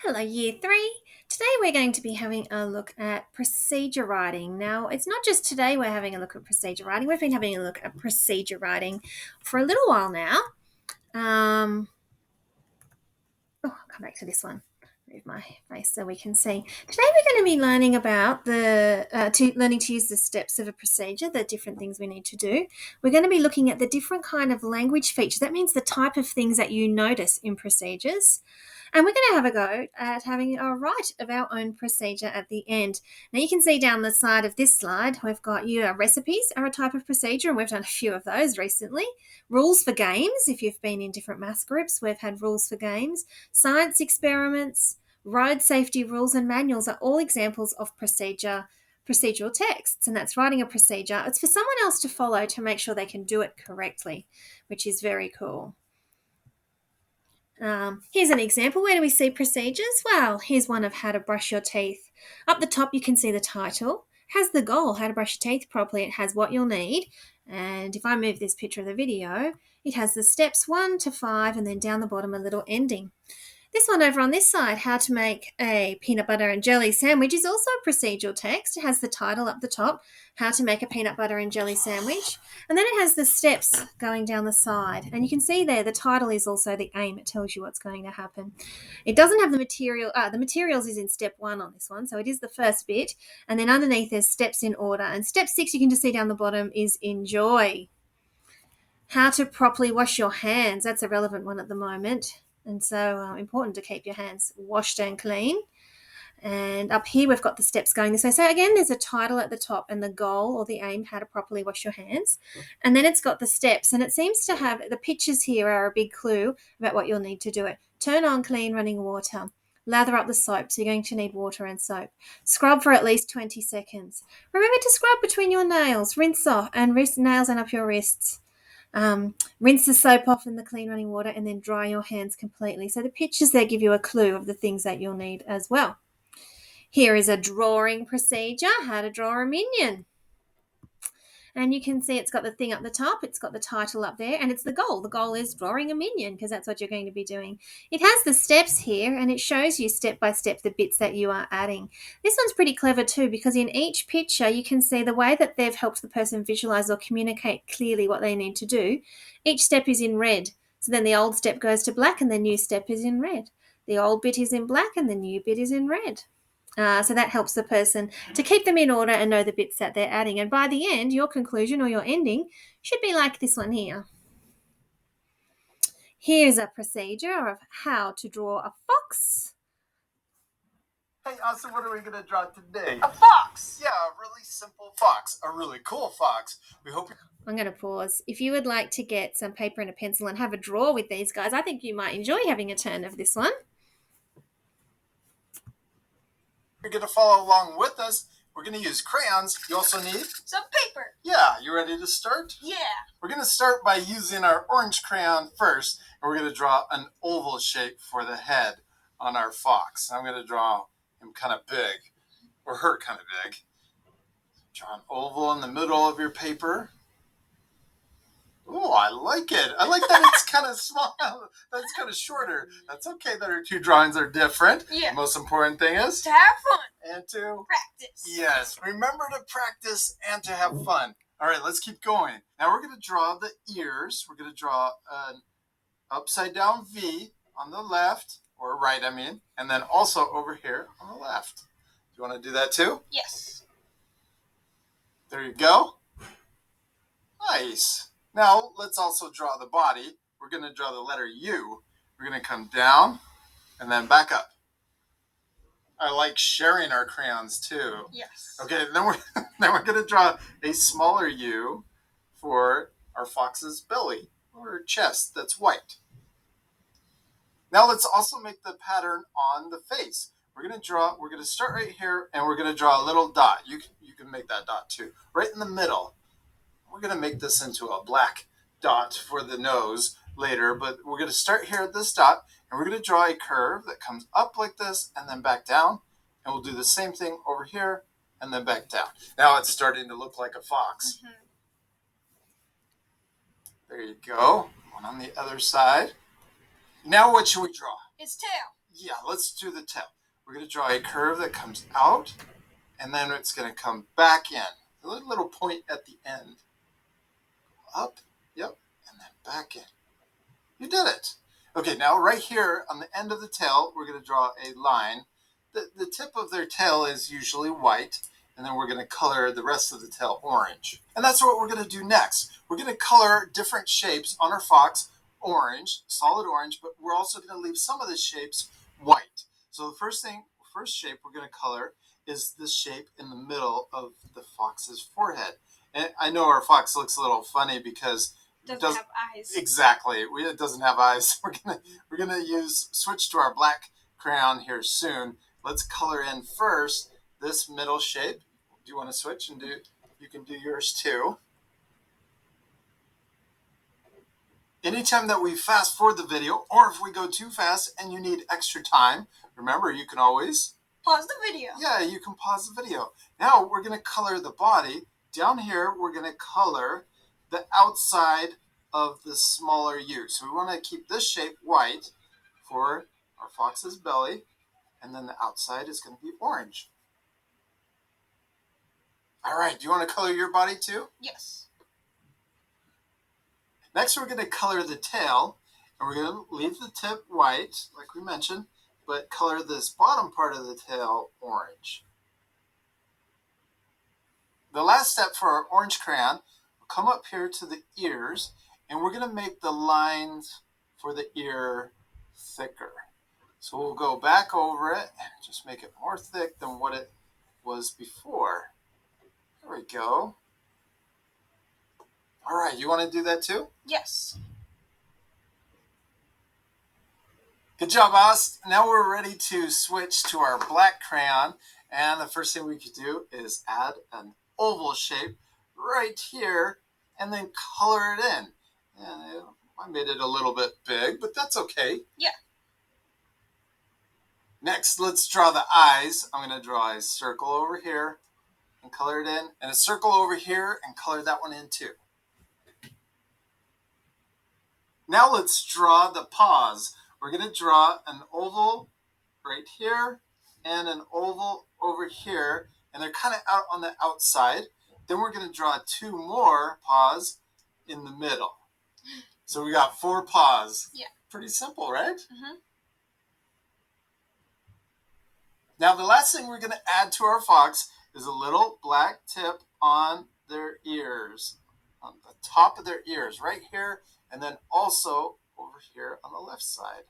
Hello, Year 3. Today we're going to be having a look at procedure writing. Now, it's not just today we're having a look at procedure writing. We've been having a look at procedure writing for a little while now. I'll come back to this one. Move my face so we can see. Today we're going to be learning about learning to use the steps of a procedure, the different things we need to do. We're going to be looking at the different kind of language features. That means the type of things that you notice in procedures. And we're going to have a go at having a write of our own procedure at the end. Now you can see down the side of this slide, we've got recipes are a type of procedure, and we've done a few of those recently. Rules for games, if you've been in different maths groups, we've had rules for games. Science experiments, road safety rules and manuals are all examples of procedural texts, and that's writing a procedure. It's for someone else to follow to make sure they can do it correctly, which is very cool. Here's an example. Where do we see procedures? Well, here's one of how to brush your teeth. Up the top, you can see the title. It has the goal, how to brush your teeth properly. It has what you'll need. And if I move this picture of the video, it has the steps 1 to 5, and then down the bottom, a little ending. This one over on this side, how to make a peanut butter and jelly sandwich, is also a procedural text. It has the title up the top, how to make a peanut butter and jelly sandwich. And then it has the steps going down the side. And you can see there, the title is also the aim. It tells you what's going to happen. It doesn't have the material. The materials is in step 1 on this one. So it is the first bit. And then underneath there's steps in order. And step 6, you can just see down the bottom, is enjoy. How to properly wash your hands. That's a relevant one at the moment. And so important to keep your hands washed and clean. And up here, we've got the steps going this way. So again, there's a title at the top and the goal or the aim, how to properly wash your hands. And then it's got the steps. And it seems to have, the pictures here are a big clue about what you'll need to do it. Turn on clean running water. Lather up the soap. So you're going to need water and soap. Scrub for at least 20 seconds. Remember to scrub between your nails. Rinse off and nails and up your wrists. Rinse the soap off in the clean running water and then dry your hands completely. So the pictures there give you a clue of the things that you'll need as well. Here is a drawing procedure, how to draw a minion. And you can see it's got the thing up the top, it's got the title up there, and it's the goal. The goal is drawing a minion because that's what you're going to be doing. It has the steps here, and it shows you step by step the bits that you are adding. This one's pretty clever too, because in each picture you can see the way that they've helped the person visualize or communicate clearly what they need to do. Each step is in red. So then the old step goes to black and the new step is in red. The old bit is in black and the new bit is in red. So that helps the person to keep them in order and know the bits that they're adding. And by the end, your conclusion or your ending should be like this one here. Here's a procedure of how to draw a fox. Hey, Austin, what are we going to draw today? A fox! Yeah, a really simple fox. A really cool fox. We hope I'm going to pause. If you would like to get some paper and a pencil and have a draw with these guys, I think you might enjoy having a turn of this one. you're going to follow along with us. We're going to use crayons. You also need some paper. Yeah, you ready to start? Yeah. We're going to start by using our orange crayon first, and we're going to draw an oval shape for the head on our fox. I'm going to draw him kind of big, or her kind of big. Draw an oval in the middle of your paper. Oh, I like it. I like that it's kind of small. That's kind of shorter. That's okay that our two drawings are different. Yeah. The most important thing is to have fun. And to practice. Yes. Remember to practice and to have fun. All right, let's keep going. Now we're going to draw the ears. We're going to draw an upside down V on the left, or right, I mean, and then also over here on the left. Do you want to do that too? Yes. There you go. Nice. Now, let's also draw the body. We're going to draw the letter U. We're going to come down and then back up. I like sharing our crayons too. Yes. Okay, then we're going to draw a smaller U for our fox's belly or chest that's white. Now let's also make the pattern on the face. We're going to start right here and we're going to draw a little dot. You can make that dot too. Right in the middle. We're going to make this into a black dot for the nose later, but we're going to start here at this dot, and we're going to draw a curve that comes up like this and then back down, and we'll do the same thing over here and then back down. Now it's starting to look like a fox. Mm-hmm. There you go. One on the other side. Now what should we draw? Its tail. Yeah, let's do the tail. We're going to draw a curve that comes out, and then it's going to come back in. A little point at the end. Up, yep, and then back in. You did it. Okay, now right here on the end of the tail, we're going to draw a line. The tip of their tail is usually white, and then we're going to color the rest of the tail orange. And that's what we're going to do next. We're going to color different shapes on our fox orange, solid orange, but we're also going to leave some of the shapes white. So the first shape we're going to color is this shape in the middle of the fox's forehead. And I know our fox looks a little funny because Doesn't have eyes. Exactly. It doesn't have eyes. We're gonna switch to our black crayon here soon. Let's color in first this middle shape. Do you want to switch and do? You can do yours too. Anytime that we fast forward the video, or if we go too fast and you need extra time, remember you can always Pause the video. Yeah, you can pause the video. Now we're gonna color the body. Down here, we're gonna color the outside of the smaller U. So we want to keep this shape white for our fox's belly, and then the outside is going to be orange. All right, do you want to color your body too? Yes. Next, we're going to color the tail, and we're going to leave the tip white, like we mentioned, but color this bottom part of the tail orange. The last step for our orange crayon, we'll come up here to the ears, and we're going to make the lines for the ear thicker. So we'll go back over it and just make it more thick than what it was before. There we go. All right, you want to do that too? Yes. Good job, Oz. Now we're ready to switch to our black crayon. And the first thing we could do is add an oval shape right here and then color it in. And I made it a little bit big, but that's okay. Yeah. Next, let's draw the eyes. I'm going to draw a circle over here and color it in, and a circle over here and color that one in too. Now let's draw the paws. We're going to draw an oval right here and an oval over here, and they're kind of out on the outside. Then we're going to draw two more paws in the middle. So we got 4 paws. Yeah. Pretty simple, right? Mm-hmm. Now the last thing we're going to add to our fox is a little black tip on their ears, on the top of their ears, right here, and then also over here on the left side.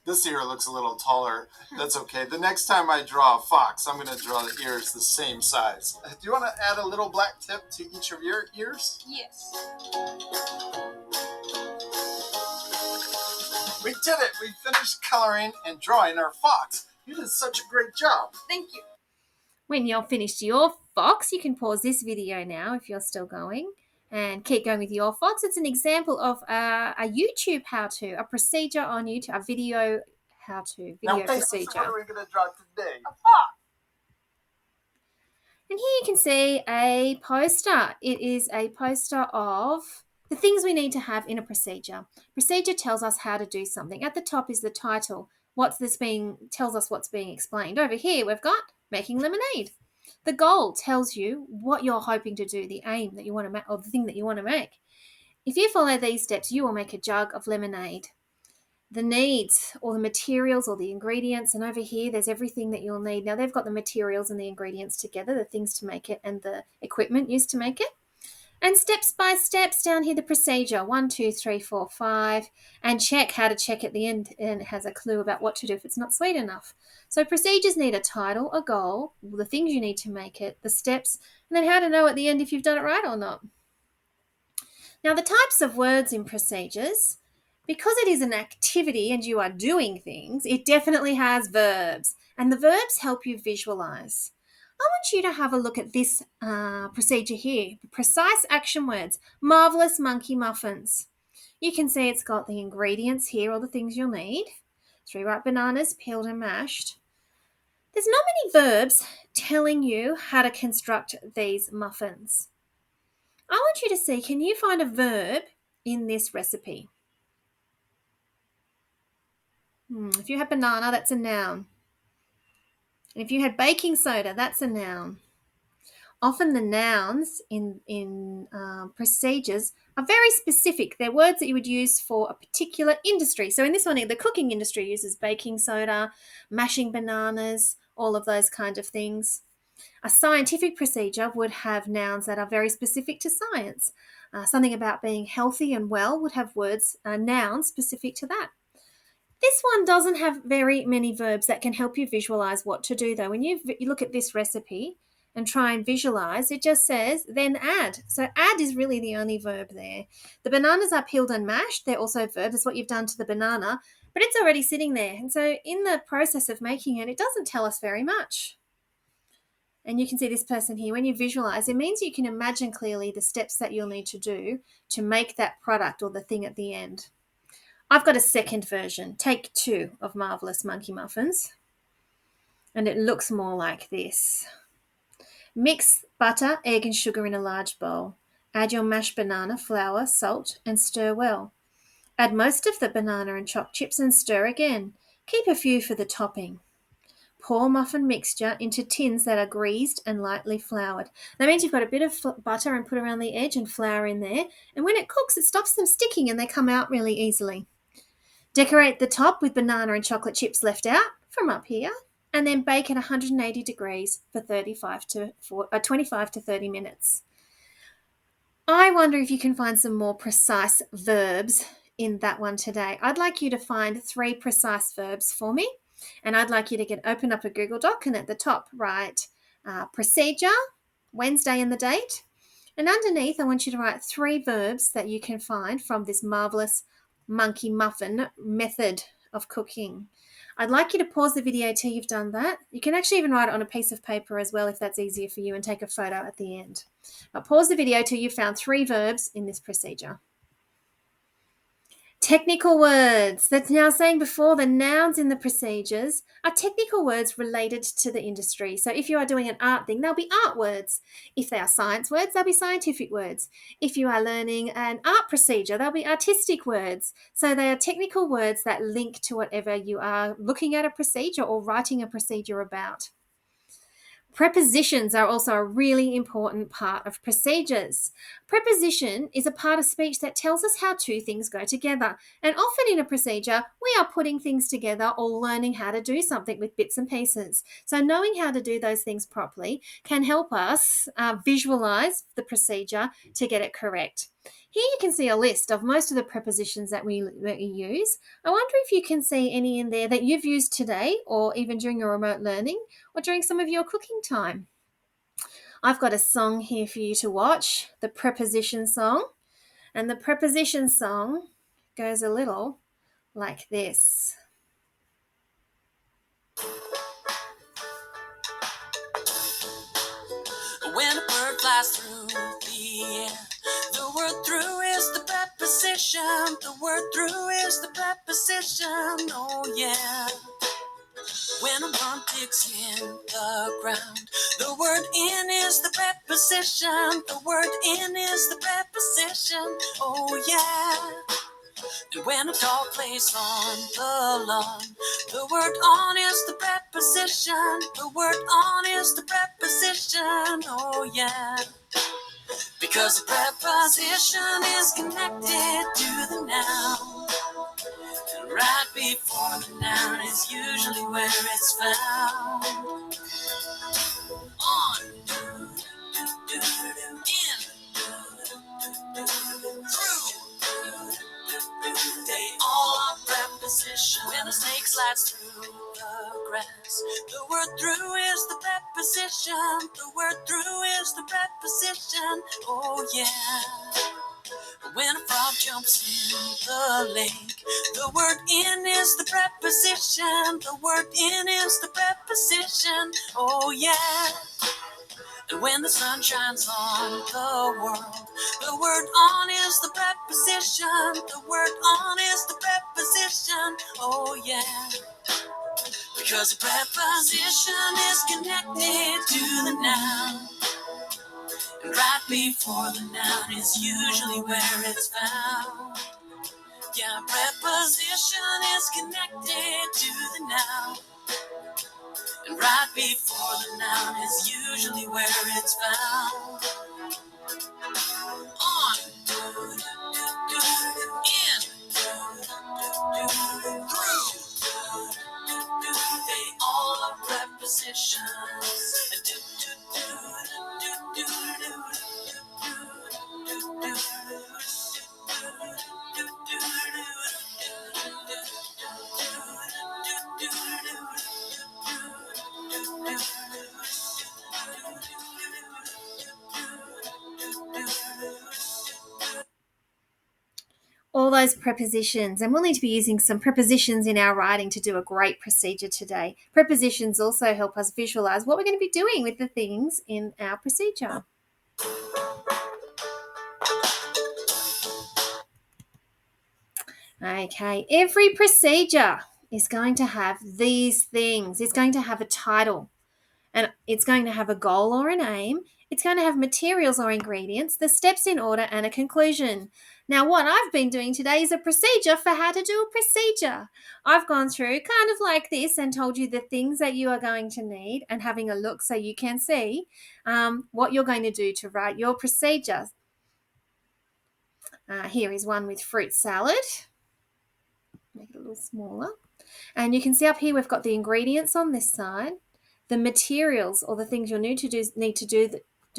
This ear looks a little taller. That's okay. The next time I draw a fox, I'm going to draw the ears the same size. Do you want to add a little black tip to each of your ears? Yes. We did it! We finished coloring and drawing our fox. You did such a great job. Thank you. When you're finished your fox, you can pause this video now if you're still going and keep going with your fox. It's an example of a YouTube how-to, a procedure on YouTube, a video how-to, video procedure. What are we going to draw today? A fox. And here you can see a poster. It is a poster of the things we need to have in a procedure. Procedure tells us how to do something. At the top is the title. Tells us what's being explained. Over here we've got making lemonade. The goal tells you what you're hoping to do, the aim that you want to make, or the thing that you want to make. If you follow these steps, you will make a jug of lemonade. The needs, or the materials, or the ingredients, and over here there's everything that you'll need. Now they've got the materials and the ingredients together, the things to make it and the equipment used to make it. And steps by steps down here, the procedure, 1, 2, 3, 4, 5, and check how to check at the end, and it has a clue about what to do if it's not sweet enough. So procedures need a title, a goal, the things you need to make it, the steps, and then how to know at the end if you've done it right or not. Now the types of words in procedures, because it is an activity and you are doing things, it definitely has verbs, and the verbs help you visualize. I want you to have a look at this procedure here. Precise action words. Marvelous monkey muffins. You can see it's got the ingredients here, all the things you'll need. 3 ripe bananas, peeled and mashed. There's not many verbs telling you how to construct these muffins. I want you to see, can you find a verb in this recipe? If you had banana, that's a noun. And if you had baking soda, that's a noun. Often the nouns in procedures are very specific. They're words that you would use for a particular industry. So in this one, the cooking industry uses baking soda, mashing bananas, all of those kind of things. A scientific procedure would have nouns that are very specific to science. Something about being healthy and well would have nouns specific to that. This one doesn't have very many verbs that can help you visualize what to do, though. When you look at this recipe and try and visualize, it just says, then add. So add is really the only verb there. The bananas are peeled and mashed. They're also verbs. It's what you've done to the banana, but it's already sitting there. And so in the process of making it, it doesn't tell us very much. And you can see this person here, when you visualize, it means you can imagine clearly the steps that you'll need to do to make that product or the thing at the end. I've got a second version, take 2 of Marvelous Monkey Muffins. And it looks more like this. Mix butter, egg and sugar in a large bowl. Add your mashed banana, flour, salt and stir well. Add most of the banana and chopped chips and stir again. Keep a few for the topping. Pour muffin mixture into tins that are greased and lightly floured. That means you've got a bit of butter and put around the edge and flour in there. And when it cooks, it stops them sticking and they come out really easily. Decorate the top with banana and chocolate chips left out from up here, and then bake at 180 degrees for 25 to 30 minutes. I wonder if you can find some more precise verbs in that one today. I'd like you to find 3 precise verbs for me, and I'd like you to open up a Google Doc and at the top write procedure, Wednesday and the date, and underneath I want you to write 3 verbs that you can find from this marvelous monkey muffin method of cooking. I'd like you to pause the video till you've done that. You can actually even write it on a piece of paper as well if that's easier for you and take a photo at the end. But pause the video till you've found 3 verbs in this procedure. Technical words. That's now saying before the nouns in the procedures are technical words related to the industry. So if you are doing an art thing, they'll be art words. If they are science words, they'll be scientific words. If you are learning an art procedure, they'll be artistic words. So they are technical words that link to whatever you are looking at a procedure or writing a procedure about. Prepositions are also a really important part of procedures. Preposition is a part of speech that tells us how 2 things go together. And often in a procedure, we are putting things together or learning how to do something with bits and pieces. So knowing how to do those things properly can help us visualize the procedure to get it correct. Here you can see a list of most of the prepositions that we use. I wonder if you can see any in there that you've used today or even during your remote learning or during some of your cooking time. I've got a song here for you to watch, the preposition song. And the preposition song goes a little like this. When a bird flies through the air, the word through is the preposition. The word through is the preposition. Oh yeah. When a worm digs in the ground, the word in is the preposition. The word in is the preposition. Oh yeah. And when a dog plays on the lawn, the word on is the preposition. The word on is the preposition. Oh yeah. Because the preposition is connected to the noun. And right before the noun is usually where it's found. On, in, through. They all are prepositions. When a snake slides through the grass, the word through is the preposition. The word through is the preposition. Oh yeah. When a frog jumps in the lake, the word in is the preposition. The word in is the preposition. Oh yeah. And when the sun shines on the world, the word on is the preposition. The word on is the preposition. Oh yeah. Because the preposition is connected to the noun. And right before the noun is usually where it's found. Yeah, preposition is connected to the noun. And right before the noun is usually where it's found. On, in, through, they all are prepositions. All those prepositions, and we'll need to be using some prepositions in our writing to do a great procedure today. Prepositions also help us visualize what we're going to be doing with the things in our procedure. Okay, every procedure is going to have these things. It's going to have a title, and it's going to have a goal or an aim. It's going to have materials or ingredients, the steps in order, and a conclusion. Now, what I've been doing today is a procedure for how to do a procedure. I've gone through kind of like this and told you the things that you are going to need and having a look so you can see what you're going to do to write your procedure. Here is one with fruit salad. Make it a little smaller. And you can see up here we've got the ingredients on this side, the materials or the things you'll need to do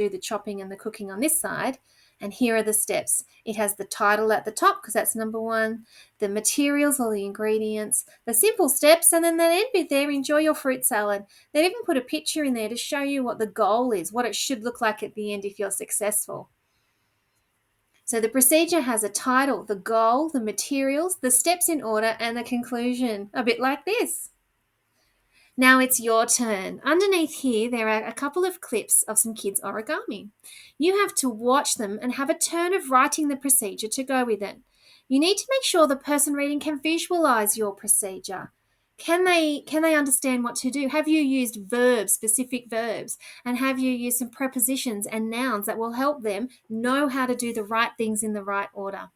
the chopping and the cooking on this side, and here are the steps. It has the title at the top because that's number 1, the materials or the ingredients, the simple steps, and then the end bit there, enjoy your fruit salad. They've even put a picture in there to show you what the goal is, what it should look like at the end if you're successful. So the procedure has a title, the goal, the materials, the steps in order, and the conclusion, a bit like this. Now it's your turn. Underneath here, there are a couple of clips of some kids' origami. You have to watch them and have a turn of writing the procedure to go with it. You need to make sure the person reading can visualize your procedure. Can they understand what to do? Have you used verbs, specific verbs? And have you used some prepositions and nouns that will help them know how to do the right things in the right order?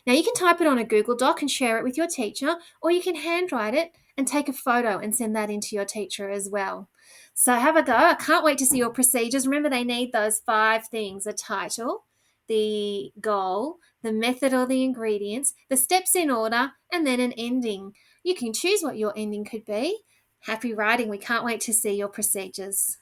Now you can type it on a Google Doc and share it with your teacher, or you can handwrite it and take a photo and send that in to your teacher as well. So have a go. I can't wait to see your procedures. Remember, they need those 5 things: a title, the goal, the method or the ingredients, the steps in order, and then an ending. You can choose what your ending could be. Happy writing. We can't wait to see your procedures.